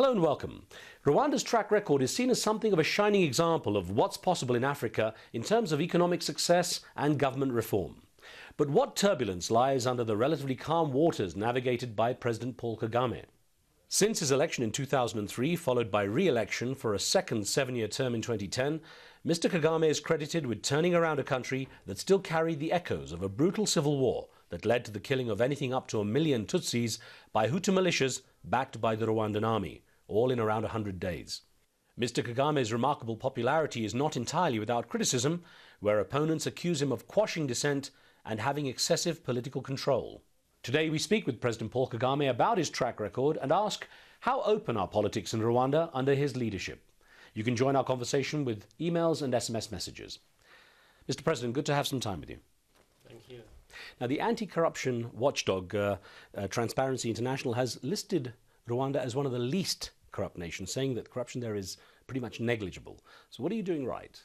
Hello and welcome. Rwanda's track record is seen as something of a shining example of what's possible in Africa in terms of economic success and government reform. But what turbulence lies under the relatively calm waters navigated by President Paul Kagame? Since his election in 2003, followed by re-election for a second 7-year term in 2010, Mr. Kagame is credited with turning around a country that still carried the echoes of a brutal civil war that led to the killing of anything up to 1 million Tutsis by Hutu militias backed by the Rwandan army, all in around 100 days. Mr. Kagame's remarkable popularity is not entirely without criticism, where opponents accuse him of quashing dissent and having excessive political control. Today we speak with President Paul Kagame about his track record and ask how open are politics in Rwanda under his leadership. You can join our conversation with emails and SMS messages. Mr. President, good to have some time with you. Thank you. Now, the anti-corruption watchdog Transparency International has listed Rwanda as one of the least corrupt nations, saying that corruption there is pretty much negligible. So what are you doing right?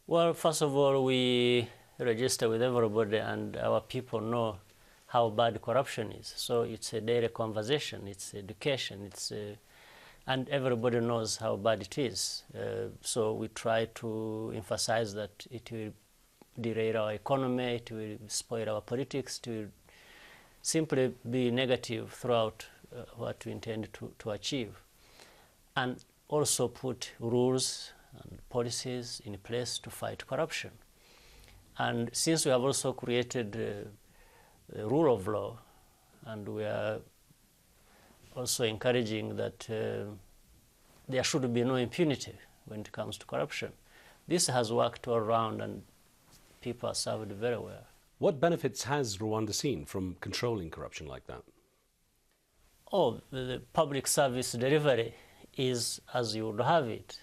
Well, first of all, we register with everybody and our people know how bad corruption is. So it's a daily conversation, it's education, and everybody knows how bad it is. So we try to emphasize that it will derail our economy, it will spoil our politics, it will simply be negative throughout what we intend to achieve. And also put rules and policies in place to fight corruption. And since we have also created a rule of law, and we are also encouraging that there should be no impunity when it comes to corruption. This has worked all around and people are served very well. What benefits has Rwanda seen from controlling corruption like that? Oh, the public service delivery is as you would have it.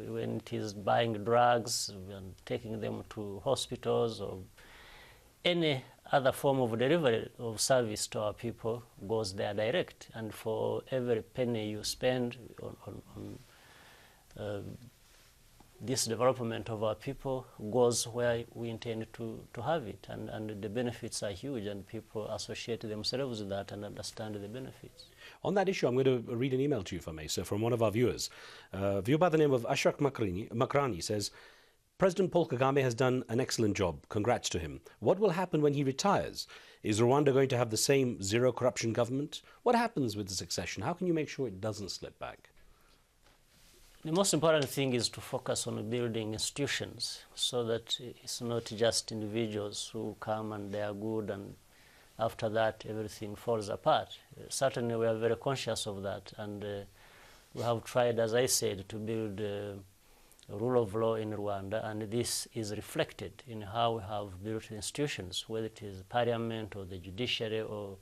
When it is buying drugs and taking them to hospitals or any other form of delivery of service to our people goes there direct. And for every penny you spend on this development of our people goes where we intend to have it. And the benefits are huge and people associate themselves with that and understand the benefits. On that issue, I'm going to read an email to you, if I may, sir, from one of our viewers. A viewer by the name of Ashrak Makrani says, President Paul Kagame has done an excellent job. Congrats to him. What will happen when he retires? Is Rwanda going to have the same zero corruption government? What happens with the succession? How can you make sure it doesn't slip back? The most important thing is to focus on building institutions so that it's not just individuals who come and they are good and after that everything falls apart. Certainly we are very conscious of that and we have tried, as I said, to build a rule of law in Rwanda, and this is reflected in how we have built institutions, whether it is parliament or the judiciary or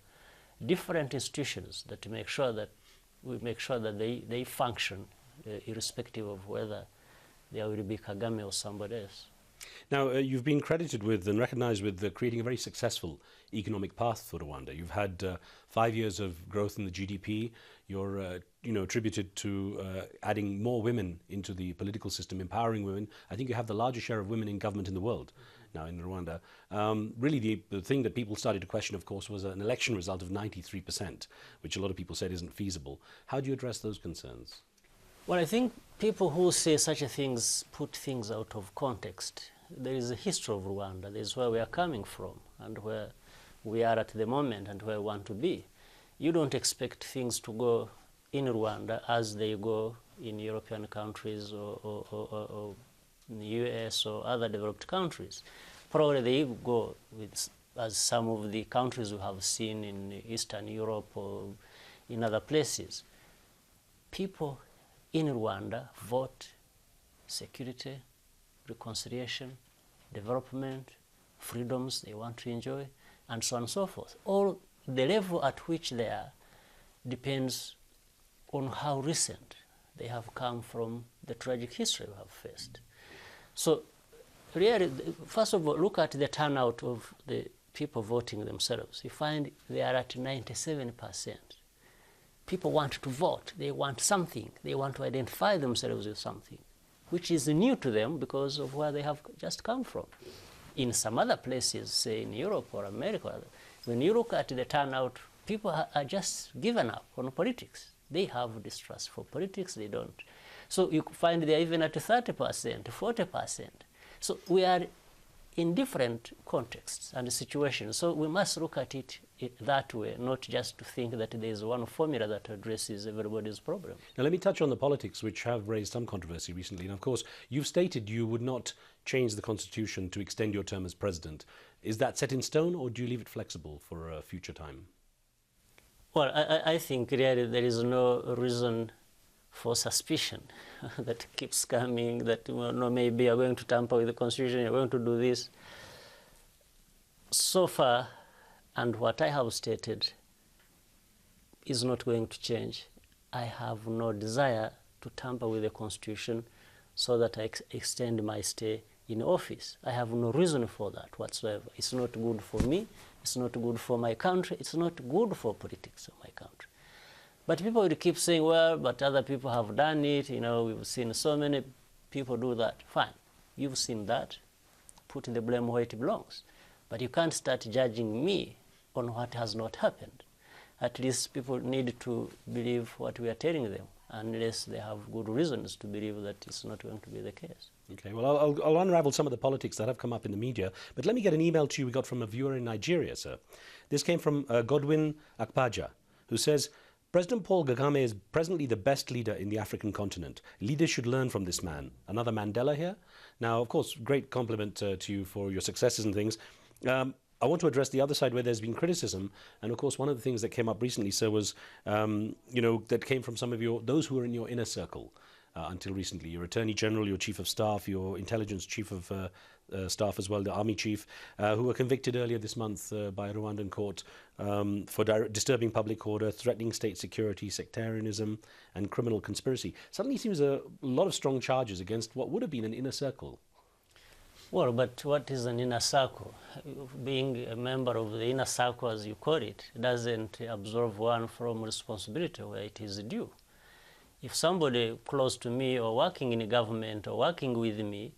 different institutions that make sure that they function irrespective of whether there will be Kagame or somebody else. Now, you've been credited with and recognized with creating a very successful economic path for Rwanda. You've had 5 years of growth in the GDP. You're attributed to adding more women into the political system, empowering women. I think you have the largest share of women in government in the world now in Rwanda. Really, the thing that people started to question, of course, was an election result of 93%, which a lot of people said isn't feasible. How do you address those concerns? Well, I think people who say such things put things out of context. There is a history of Rwanda. This is where we are coming from and where we are at the moment and where we want to be. You don't expect things to go in Rwanda as they go in European countries or in the US or other developed countries. Probably they go with, as some of the countries we have seen in Eastern Europe or in other places. People in Rwanda vote security, reconciliation, development, freedoms they want to enjoy, and so on and so forth. All the level at which they are depends on how recent they have come from the tragic history we have faced. So really, first of all, look at the turnout of the people voting themselves. You find they are at 97%. People want to vote, they want something, they want to identify themselves with something, which is new to them because of where they have just come from. In some other places, say in Europe or America, when you look at the turnout, people are just given up on politics. They have distrust for politics, they don't. So you find they're even at 30%, 40%. So we are in different contexts and situations. So we must look at it that way, not just to think that there is one formula that addresses everybody's problem. Now let me touch on the politics, which have raised some controversy recently. And of course, you've stated you would not change the constitution to extend your term as president. Is that set in stone, or do you leave it flexible for a future time? Well, I think really there is no reason for suspicion that keeps coming, that no, maybe you're going to tamper with the constitution, you're going to do this. So far, and what I have stated is not going to change. I have no desire to tamper with the constitution so that I extend my stay in office. I have no reason for that whatsoever. It's not good for me, it's not good for my country, it's not good for politics of my country. But people will keep saying, well, but other people have done it, you know, we've seen so many people do that. Fine, you've seen that, put the blame where it belongs. But you can't start judging me on what has not happened. At least people need to believe what we are telling them, unless they have good reasons to believe that it's not going to be the case. Okay, well, I'll unravel some of the politics that have come up in the media, but let me get an email to you we got from a viewer in Nigeria, sir. This came from Godwin Akpaja, who says, President Paul Kagame is presently the best leader in the African continent. Leaders should learn from this man. Another Mandela here? Now, of course, great compliment to you for your successes and things. I want to address the other side where there's been criticism. And of course, one of the things that came up recently, sir, was, that came from some of those who were in your inner circle until recently. Your Attorney General, your Chief of Staff, your Intelligence Chief of Staff as well, the Army Chief, who were convicted earlier this month by a Rwandan court for disturbing public order, threatening state security, sectarianism, and criminal conspiracy. Suddenly seems a lot of strong charges against what would have been an inner circle. Well, but what is an inner circle? Being a member of the inner circle, as you call it, doesn't absolve one from responsibility where it is due. If somebody close to me or working in the government or working with me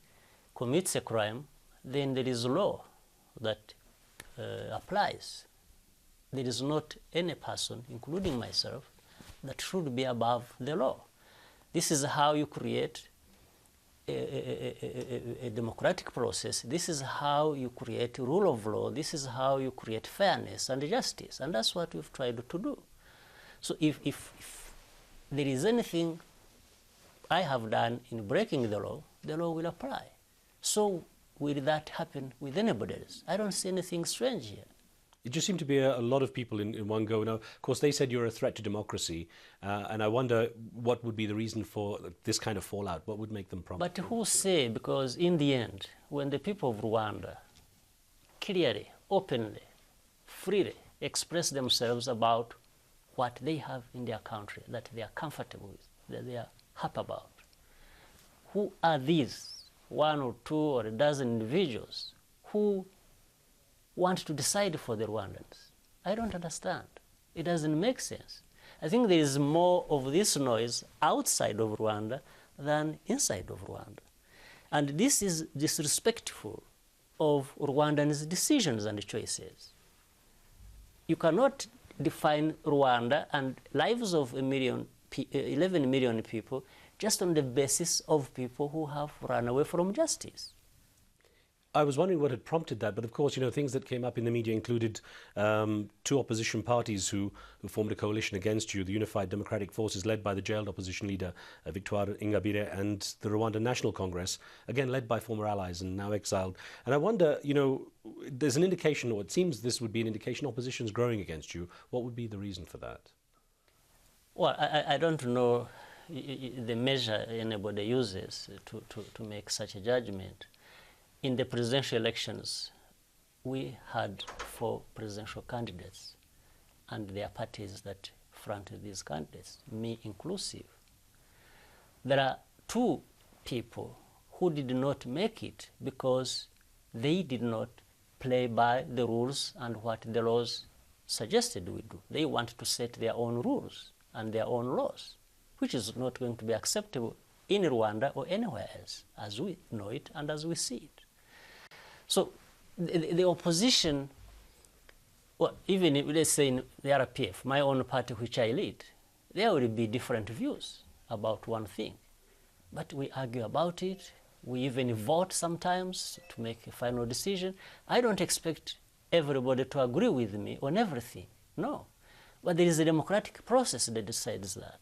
commits a crime, then there is law that applies. There is not any person, including myself, that should be above the law. This is how you create a democratic process. This is how you create rule of law. This is how you create fairness and justice. And that's what we've tried to do. So if there is anything I have done in breaking the law will apply. So will that happen with anybody else? I don't see anything strange here. It just seemed to be a lot of people in one go. Now, of course, they said you're a threat to democracy, and I wonder what would be the reason for this kind of fallout. What would make them prompt? But who say? Because in the end, when the people of Rwanda clearly, openly, freely express themselves about what they have in their country, that they are comfortable with, that they are happy about, who are these 1 or 2 or a dozen individuals who want to decide for the Rwandans? I don't understand. It doesn't make sense. I think there is more of this noise outside of Rwanda than inside of Rwanda. And this is disrespectful of Rwandans' decisions and choices. You cannot define Rwanda and lives of 11 million people just on the basis of people who have run away from justice. I was wondering what had prompted that, but of course, things that came up in the media included 2 opposition parties who formed a coalition against you, the Unified Democratic Forces led by the jailed opposition leader Victoire Ingabire, and the Rwanda National Congress, again led by former allies and now exiled. And I wonder, there's an indication, or it seems this would be an indication, opposition is growing against you. What would be the reason for that? Well, I don't know the measure anybody uses to make such a judgment. In the presidential elections, we had 4 presidential candidates, and their parties that fronted these candidates, me inclusive. There are 2 people who did not make it because they did not play by the rules and what the laws suggested we do. They want to set their own rules and their own laws, which is not going to be acceptable in Rwanda or anywhere else, as we know it and as we see it. So the opposition, well, even if, let's say in the RPF, my own party which I lead, there will be different views about one thing. But we argue about it. We even vote sometimes to make a final decision. I don't expect everybody to agree with me on everything, no. But there is a democratic process that decides that.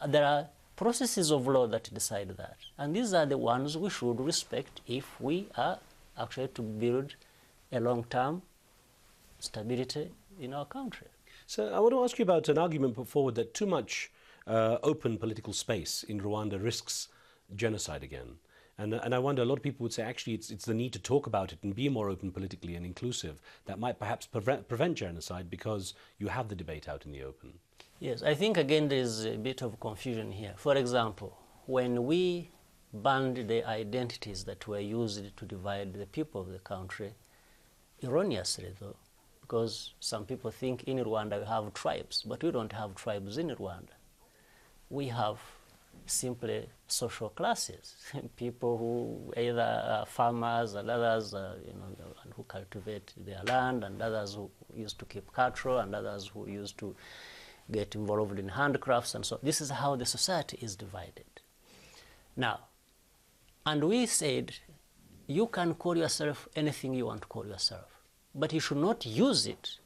There are processes of law that decide that. And these are the ones we should respect if we are actually to build a long-term stability in our country. So I want to ask you about an argument put forward that too much open political space in Rwanda risks genocide again. And I wonder, a lot of people would say actually it's the need to talk about it and be more open politically and inclusive that might perhaps prevent genocide because you have the debate out in the open. Yes, I think again there's a bit of confusion here. For example, when we banned the identities that were used to divide the people of the country, erroneously though, because some people think in Rwanda we have tribes, but we don't have tribes in Rwanda. We have simply social classes, people who either are farmers and others who cultivate their land, and others who used to keep cattle, and others who used to get involved in handicrafts, and so this is how the society is divided. Now, and we said, you can call yourself anything you want to call yourself, but you should not use it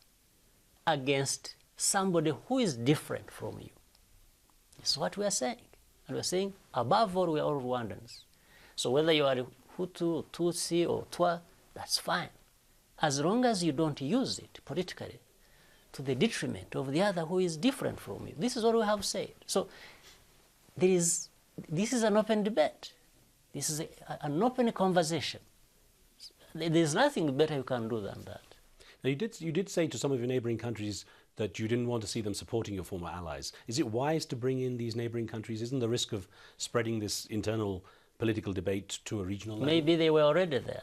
against somebody who is different from you. This is what we are saying. And we're saying, above all, we are all Rwandans. So whether you are Hutu, Tutsi, or Twa, that's fine. As long as you don't use it politically to the detriment of the other who is different from you. This is what we have said. So this is an open debate. This is an open conversation. There's nothing better you can do than that. Now you did say to some of your neighboring countries that you didn't want to see them supporting your former allies. Is it wise to bring in these neighboring countries? Isn't the risk of spreading this internal political debate to a regional level? Maybe they were already there.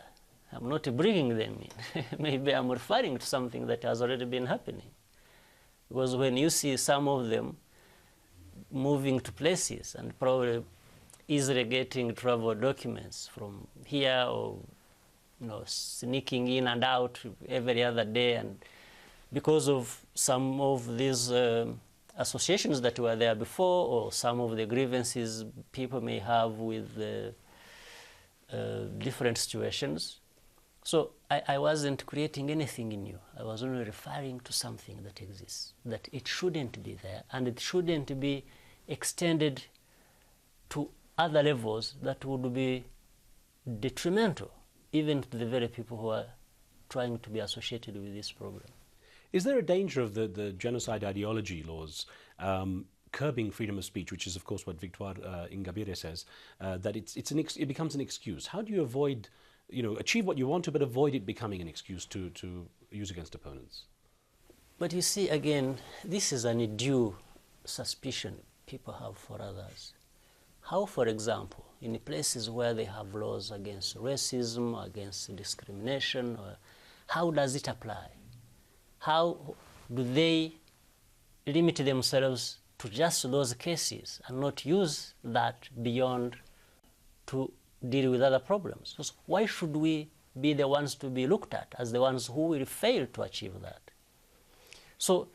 I'm not bringing them in. Maybe I'm referring to something that has already been happening. Because when you see some of them moving to places and probably easily getting travel documents from here, or sneaking in and out every other day, and because of some of these associations that were there before, or some of the grievances people may have with different situations. So I wasn't creating anything new. I was only referring to something that exists, that it shouldn't be there, and it shouldn't be extended to other levels that would be detrimental, even to the very people who are trying to be associated with this program. Is there a danger of the genocide ideology laws curbing freedom of speech, which is of course what Victoire Ingabire says, that it becomes an excuse? How do you avoid, achieve what you want to, but avoid it becoming an excuse to use against opponents? But you see, again, this is an undue suspicion people have for others. How, for example, in places where they have laws against racism, against discrimination, how does it apply? How do they limit themselves to just those cases and not use that beyond to deal with other problems? Because why should we be the ones to be looked at as the ones who will fail to achieve that? So,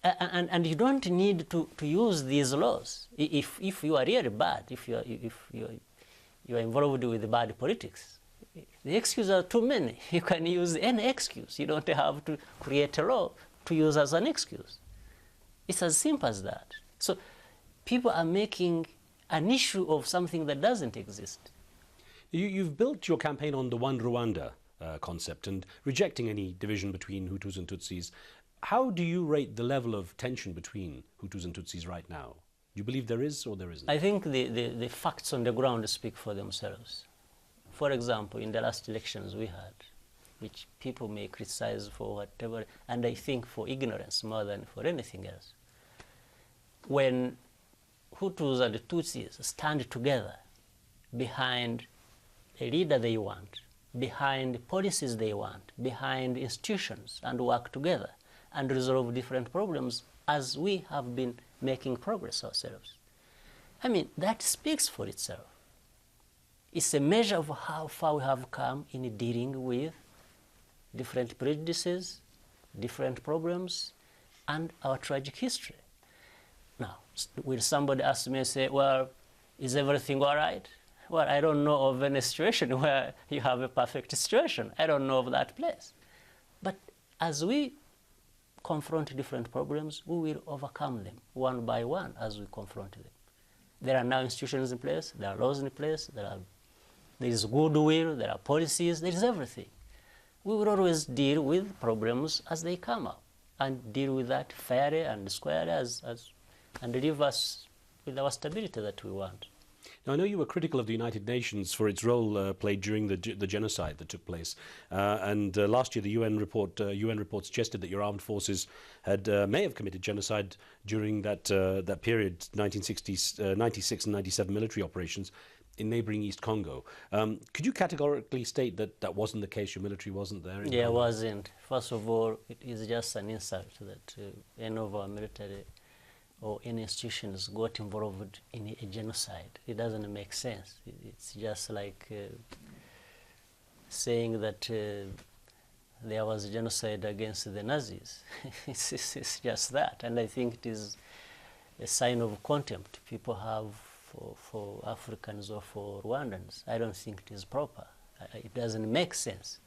and you don't need to use these laws. If you are really bad, if you are involved with bad politics, the excuses are too many. You can use any excuse. You don't have to create a law to use as an excuse. It's as simple as that. So people are making an issue of something that doesn't exist. You've built your campaign on the One Rwanda concept and rejecting any division between Hutus and Tutsis. How do you rate the level of tension between Hutus and Tutsis right now? Do you believe there is or there isn't? I think the facts on the ground speak for themselves. For example, in the last elections we had, which people may criticize for whatever, and I think for ignorance more than for anything else, when Hutus and Tutsis stand together behind a leader they want, behind policies they want, behind institutions, and work together and resolve different problems as we have been making progress ourselves. I mean, that speaks for itself. It's a measure of how far we have come in dealing with different prejudices, different problems, and our tragic history. Now, will somebody ask me and say, well, is everything all right? Well, I don't know of any situation where you have a perfect situation. I don't know of that place. But as we confront different problems, we will overcome them one by one as we confront them. There are now institutions in place, there are laws in place, there is goodwill, there are policies, there is everything. We will always deal with problems as they come up and deal with that fairly and squarely and leave us with our stability that we want. Now, I know you were critical of the United Nations for its role played during the genocide that took place. Last year, the UN report suggested that your armed forces may have committed genocide during that period, 1960s, 96 and 97 military operations in neighboring East Congo. Could you categorically state that that wasn't the case? Your military wasn't there? Yeah, it wasn't. First of all, it is just an insult that any of our military or any institutions got involved in a genocide. It doesn't make sense. It's just like saying that there was a genocide against the Nazis. It's just that. And I think it is a sign of contempt people have for Africans or for Rwandans. I don't think it is proper. It doesn't make sense.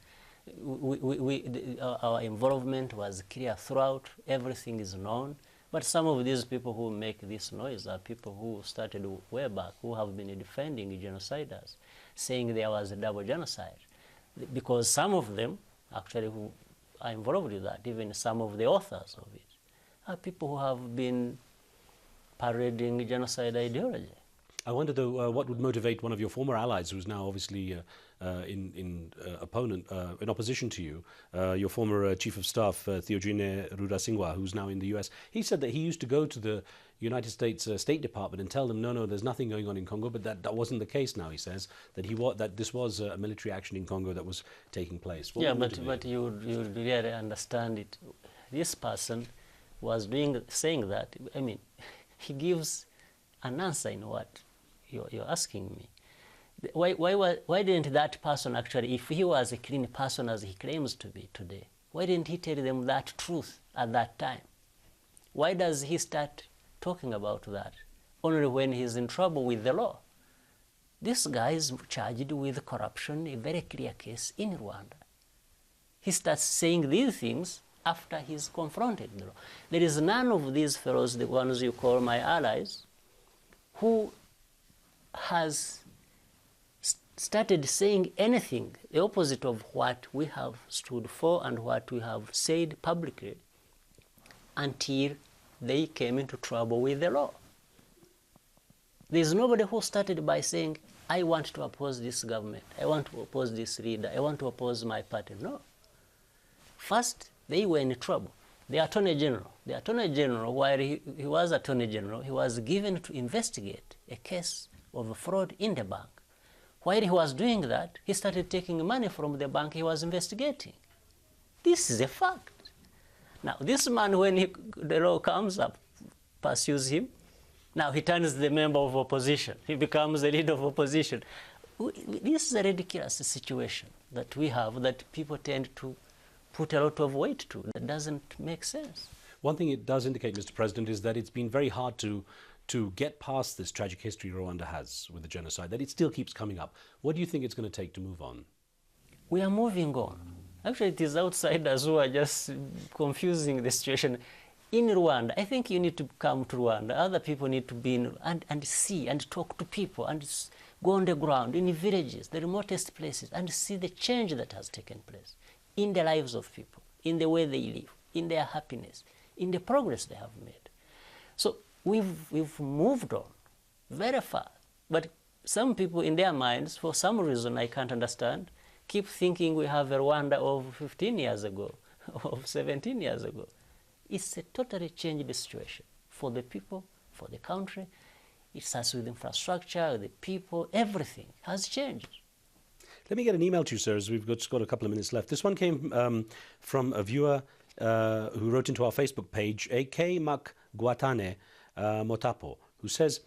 Our involvement was clear throughout. Everything is known. But some of these people who make this noise are people who started way back, who have been defending genociders, saying there was a double genocide. Because some of them, actually, who are involved with that, even some of the authors of it, are people who have been parading genocide ideology. I wonder, though, what would motivate one of your former allies, who's now obviously in opposition to you, your former Chief of Staff, Theogene Rudasingwa, who's now in the US. He said that he used to go to the United States State Department and tell them, no, there's nothing going on in Congo, but that wasn't the case now, he says, that this was a military action in Congo that was taking place. But you really understand it. This person was saying that, I mean, he gives an answer in what you're asking me. Why didn't that person actually, if he was a clean person as he claims to be today, why didn't he tell them that truth at that time? Why does he start talking about that only when he's in trouble with the law? This guy is charged with corruption, a very clear case in Rwanda. He starts saying these things after he's confronted the law. There is none of these fellows, the ones you call my allies, who has started saying anything the opposite of what we have stood for and what we have said publicly until they came into trouble with the law. There's nobody who started by saying, I want to oppose this government, I want to oppose this leader, I want to oppose my party. No. First, they were in trouble. The Attorney General, while he was Attorney General, he was given to investigate a case of fraud in the bank. While he was doing that, he started taking money from the bank he was investigating. This is a fact. Now, this man, when the law comes up, pursues him, now he turns the member of opposition. He becomes the leader of opposition. This is a ridiculous situation that we have, that people tend to put a lot of weight to. That doesn't make sense. One thing it does indicate, Mr. President, is that it's been very hard to get past this tragic history Rwanda has with the genocide, that it still keeps coming up. What do you think it's going to take to move on? We are moving on. Actually, it is outsiders who are just confusing the situation. In Rwanda, I think you need to come to Rwanda. Other people need to be in and see and talk to people and go on the ground, in the villages, the remotest places, and see the change that has taken place in the lives of people, in the way they live, in their happiness, in the progress they have made. So we've moved on very far. But some people in their minds, for some reason I can't understand, keep thinking we have a Rwanda of 15 years ago, of 17 years ago. It's a totally changed situation for the people, for the country. It starts with infrastructure, the people, everything has changed. Let me get an email to you, sir, as we've just got a couple of minutes left. This one came from a viewer who wrote into our Facebook page, A.K. Makguatane Motapo, who says,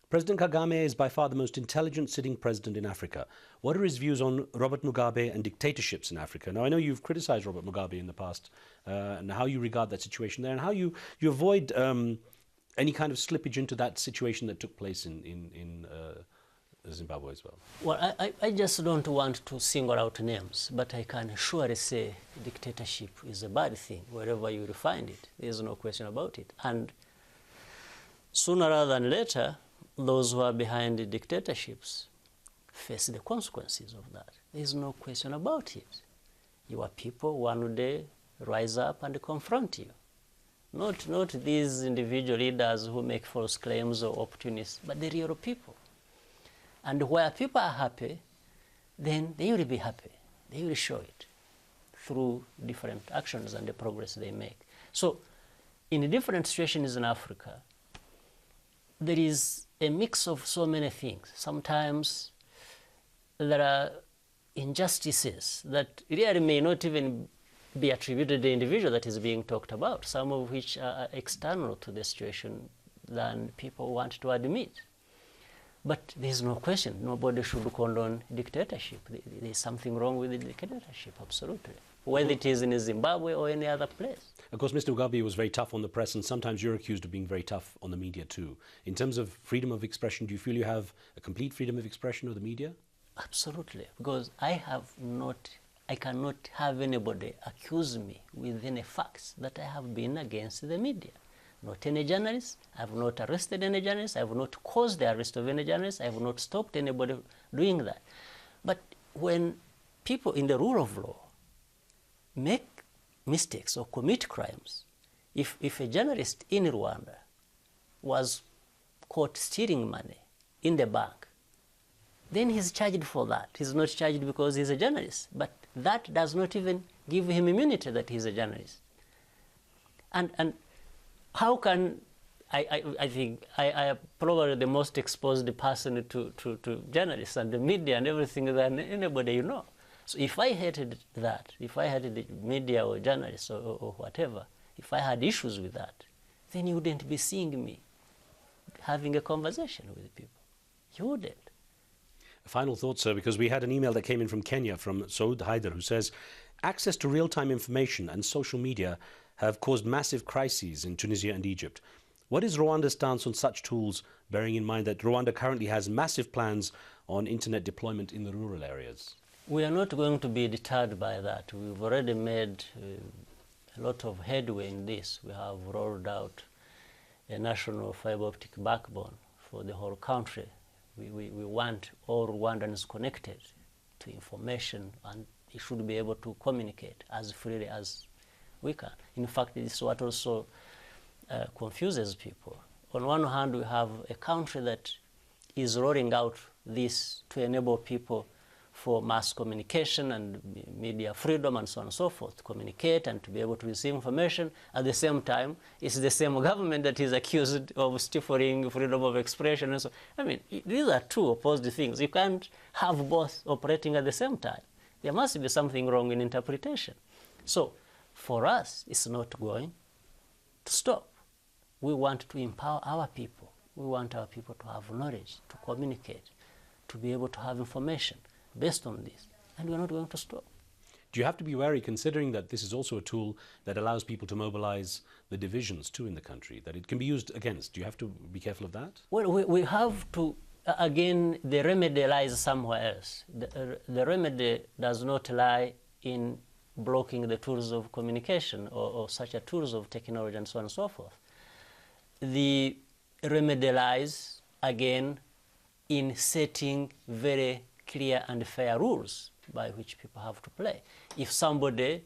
President Kagame is by far the most intelligent sitting president in Africa. What are his views on Robert Mugabe and dictatorships in Africa? Now, I know you've criticized Robert Mugabe in the past and how you regard that situation there and how you avoid any kind of slippage into that situation that took place in Zimbabwe as well? Well, I just don't want to single out names, but I can surely say dictatorship is a bad thing wherever you will find it. There's no question about it. And sooner rather than later, those who are behind the dictatorships face the consequences of that. There's no question about it. Your people one day rise up and confront you. Not these individual leaders who make false claims or opportunists, but the real people. And where people are happy, then they will be happy. They will show it through different actions and the progress they make. So in different situations in Africa, there is a mix of so many things. Sometimes there are injustices that really may not even be attributed to the individual that is being talked about, some of which are external to the situation than people want to admit. But there's no question, nobody should condone dictatorship. There's something wrong with the dictatorship, absolutely, whether it is in Zimbabwe or any other place. Of course, Mr. Mugabe was very tough on the press, and sometimes you're accused of being very tough on the media too. In terms of freedom of expression, do you feel you have a complete freedom of expression of the media? Absolutely, because I cannot have anybody accuse me with any facts that I have been against the media. Not any journalist. I have not arrested any journalist. I have not caused the arrest of any journalist. I have not stopped anybody doing that. But when people in the rule of law make mistakes or commit crimes, if a journalist in Rwanda was caught stealing money in the bank, then he's charged for that. He's not charged because he's a journalist. But that does not even give him immunity that he's a journalist. And how can, I think I am probably the most exposed person to journalists and the media and everything than anybody you know. So if I hated that, if I hated the media or journalists or whatever, if I had issues with that, then you wouldn't be seeing me having a conversation with people. You wouldn't. A final thought, sir, because we had an email that came in from Kenya from Saud Haider, who says, access to real-time information and social media have caused massive crises in Tunisia and Egypt. What is Rwanda's stance on such tools, bearing in mind that Rwanda currently has massive plans on internet deployment in the rural areas? We are not going to be deterred by that. We've already made a lot of headway in this. We have rolled out a national fiber optic backbone for the whole country. We want all Rwandans connected to information, and they should be able to communicate as freely as we can. In fact, this is what also confuses people. On one hand, we have a country that is rolling out this to enable people for mass communication and media freedom and so on and so forth, to communicate and to be able to receive information. At the same time, it's the same government that is accused of stifling freedom of expression and so. I mean, these are two opposed things. You can't have both operating at the same time. There must be something wrong in interpretation. So for us, it's not going to stop. We want to empower our people. We want our people to have knowledge, to communicate, to be able to have information based on this, and we're not going to stop. Do you have to be wary, considering that this is also a tool that allows people to mobilize the divisions too in the country, that it can be used against? Do you have to be careful of that? Well, we have to, again, the remedy lies somewhere else. The remedy does not lie in blocking the tools of communication or such a tools of technology and so on and so forth. The remedy lies, again, in setting very clear and fair rules by which people have to play. If somebody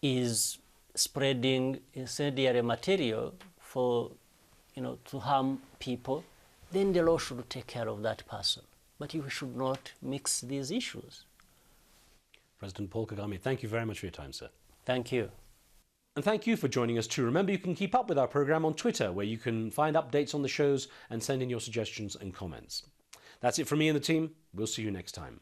is spreading incendiary material for, to harm people, then the law should take care of that person. But you should not mix these issues. President Paul Kagame, thank you very much for your time, sir. Thank you. And thank you for joining us too. Remember, you can keep up with our program on Twitter, where you can find updates on the shows and send in your suggestions and comments. That's it from me and the team. We'll see you next time.